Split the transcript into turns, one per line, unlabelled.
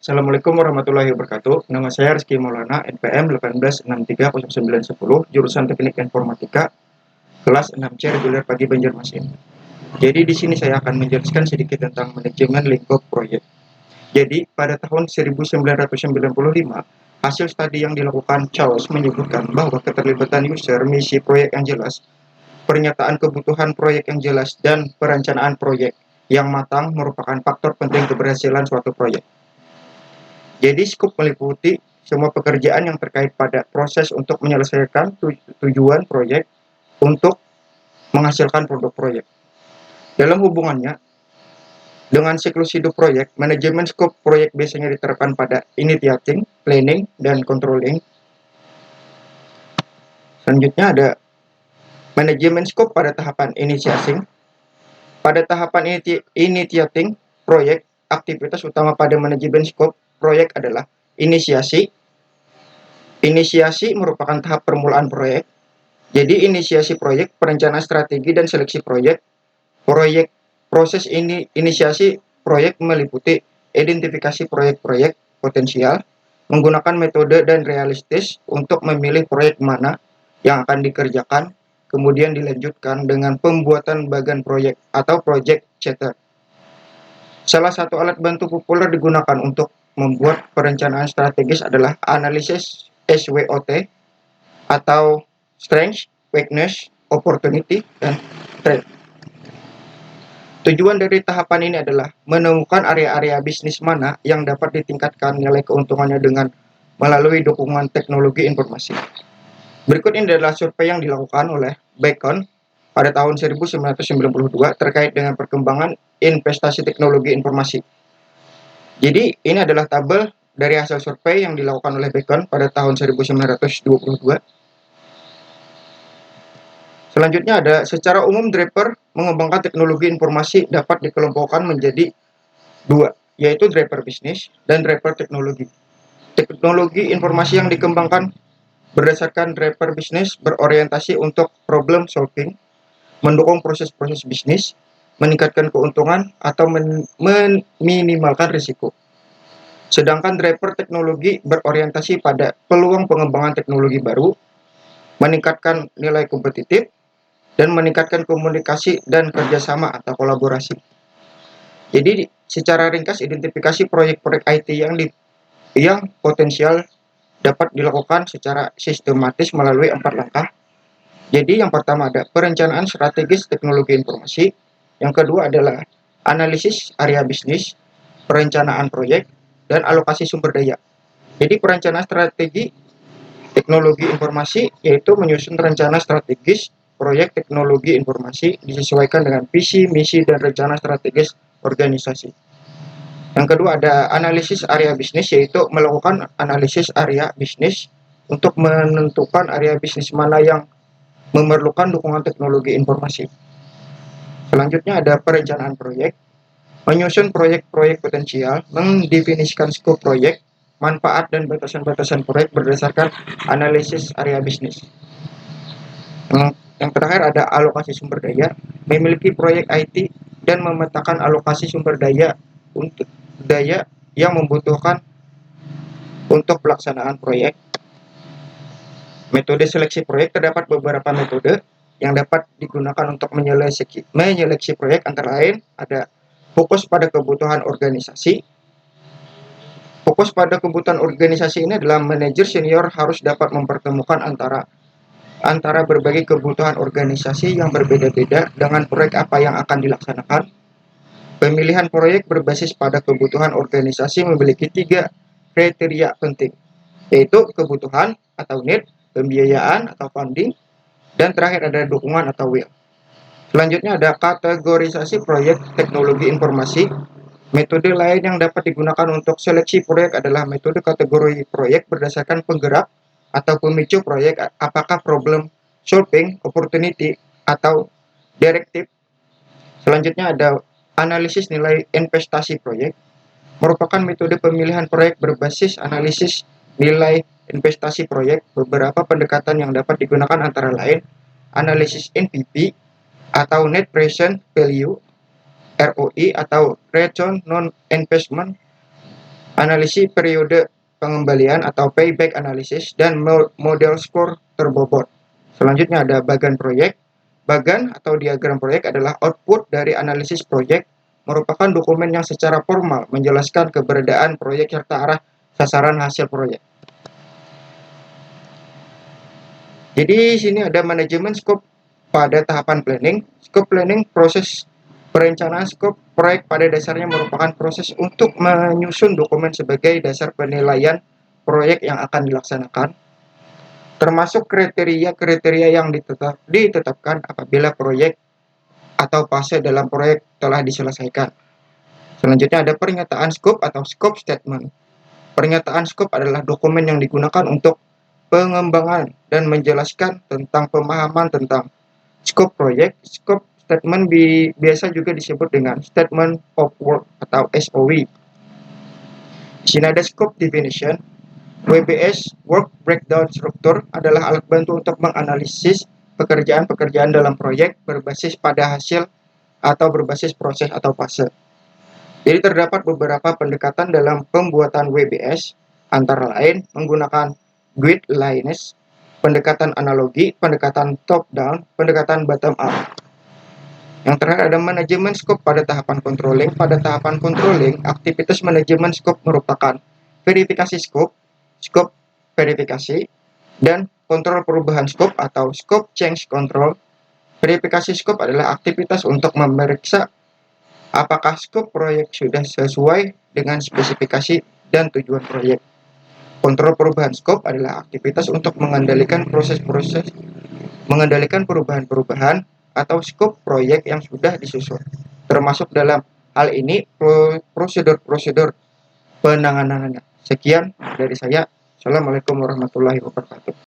Assalamualaikum warahmatullahi wabarakatuh. Nama saya Rizky Maulana, NPM 18630910, jurusan Teknik Informatika, kelas 6C reguler pagi Banjarmasin. Jadi di sini saya akan menjelaskan sedikit tentang manajemen lingkup proyek. Jadi pada tahun 1995, hasil studi yang dilakukan Charles menyebutkan bahwa keterlibatan user, misi proyek yang jelas, pernyataan kebutuhan proyek yang jelas, dan perencanaan proyek yang matang merupakan faktor penting keberhasilan suatu proyek. Jadi skop meliputi semua pekerjaan yang terkait pada proses untuk menyelesaikan tujuan proyek untuk menghasilkan produk proyek. Dalam hubungannya dengan siklus hidup proyek, manajemen skop proyek biasanya diterapkan pada initiating, planning, dan controlling. Selanjutnya ada manajemen skop pada tahapan initiating. Pada tahapan initiating proyek, aktivitas utama pada manajemen skop proyek adalah inisiasi. Inisiasi merupakan tahap permulaan proyek. Jadi inisiasi proyek, perencanaan strategi dan seleksi proyek. Proses inisiasi proyek meliputi identifikasi proyek-proyek potensial, menggunakan metode dan realistis untuk memilih proyek mana yang akan dikerjakan, kemudian dilanjutkan dengan pembuatan bagan proyek atau project charter. Salah satu alat bantu populer digunakan untuk membuat perencanaan strategis adalah analisis SWOT atau Strength, Weakness, Opportunity, dan Threat. Tujuan dari tahapan ini adalah menemukan area-area bisnis mana yang dapat ditingkatkan nilai keuntungannya dengan melalui dukungan teknologi informasi. Berikut ini adalah survei yang dilakukan oleh Bacon pada tahun 1992 terkait dengan perkembangan investasi teknologi informasi. Jadi ini adalah tabel dari hasil survei yang dilakukan oleh Bacon pada tahun 1922. Selanjutnya ada secara umum driver mengembangkan teknologi informasi dapat dikelompokkan menjadi dua, yaitu driver bisnis dan driver teknologi. Teknologi informasi yang dikembangkan berdasarkan driver bisnis berorientasi untuk problem solving, mendukung proses-proses bisnis, meningkatkan keuntungan, atau meminimalkan risiko. Sedangkan driver teknologi berorientasi pada peluang pengembangan teknologi baru, meningkatkan nilai kompetitif, dan meningkatkan komunikasi dan kerjasama atau kolaborasi. Jadi secara ringkas identifikasi proyek-proyek IT yang potensial dapat dilakukan secara sistematis melalui 4 langkah. Jadi yang pertama ada perencanaan strategis teknologi informasi, yang kedua adalah analisis area bisnis, perencanaan proyek, dan alokasi sumber daya. Jadi perencanaan strategi teknologi informasi yaitu menyusun rencana strategis proyek teknologi informasi disesuaikan dengan visi, misi, dan rencana strategis organisasi. Yang kedua ada analisis area bisnis, yaitu melakukan analisis area bisnis untuk menentukan area bisnis mana yang memerlukan dukungan teknologi informasi. Selanjutnya ada perencanaan proyek, menyusun proyek-proyek potensial, mendefinisikan skop proyek, manfaat dan batasan-batasan proyek berdasarkan analisis area bisnis. Yang terakhir ada alokasi sumber daya, memiliki proyek IT dan memetakan alokasi sumber daya untuk daya yang membutuhkan untuk pelaksanaan proyek. Metode seleksi proyek, terdapat beberapa metode yang dapat digunakan untuk menyeleksi proyek, antara lain ada fokus pada kebutuhan organisasi. Fokus pada kebutuhan organisasi ini adalah manajer senior harus dapat mempertemukan antara berbagai kebutuhan organisasi yang berbeda-beda dengan proyek apa yang akan dilaksanakan. Pemilihan proyek berbasis pada kebutuhan organisasi memiliki 3 kriteria penting, yaitu kebutuhan atau need, pembiayaan atau funding, dan terakhir ada dukungan atau will. Selanjutnya ada kategorisasi proyek teknologi informasi. Metode lain yang dapat digunakan untuk seleksi proyek adalah metode kategori proyek berdasarkan penggerak atau pemicu proyek, apakah problem solving, opportunity, atau directive. Selanjutnya ada analisis nilai investasi proyek, merupakan metode pemilihan proyek berbasis analisis nilai investasi proyek. Beberapa pendekatan yang dapat digunakan antara lain analisis NPV atau Net Present Value, ROI atau Return Non Investment, analisis periode pengembalian atau payback analysis, dan model skor terbobot. Selanjutnya ada bagan proyek. Bagan atau diagram proyek adalah output dari analisis proyek, merupakan dokumen yang secara formal menjelaskan keberadaan proyek serta arah sasaran hasil proyek. Jadi sini ada manajemen skop pada tahapan planning. Skop planning proses perencanaan skop proyek pada dasarnya merupakan proses untuk menyusun dokumen sebagai dasar penilaian proyek yang akan dilaksanakan, termasuk kriteria-kriteria yang ditetapkan apabila proyek atau fase dalam proyek telah diselesaikan. Selanjutnya ada pernyataan skop atau scope statement. Pernyataan skop adalah dokumen yang digunakan untuk pengembangan dan menjelaskan tentang pemahaman tentang skop proyek. Scope statement biasa juga disebut dengan statement of work atau SOW. Di sini ada scope definition. WBS Work Breakdown Structure adalah alat bantu untuk menganalisis pekerjaan-pekerjaan dalam proyek berbasis pada hasil atau berbasis proses atau fase. Jadi terdapat beberapa pendekatan dalam pembuatan WBS, antara lain menggunakan grid lines, pendekatan analogi, pendekatan top down, pendekatan bottom up. Yang terakhir ada manajemen skop pada tahapan controlling. Pada tahapan controlling, aktivitas manajemen skop merupakan verifikasi skop, skop verifikasi, dan kontrol perubahan skop atau scope change control. Verifikasi skop adalah aktivitas untuk memeriksa apakah skop proyek sudah sesuai dengan spesifikasi dan tujuan proyek. Kontrol perubahan skop adalah aktivitas untuk mengendalikan mengendalikan perubahan-perubahan atau skop proyek yang sudah disusun. Termasuk dalam hal ini prosedur-prosedur penanganannya. Sekian dari saya. Assalamualaikum warahmatullahi wabarakatuh.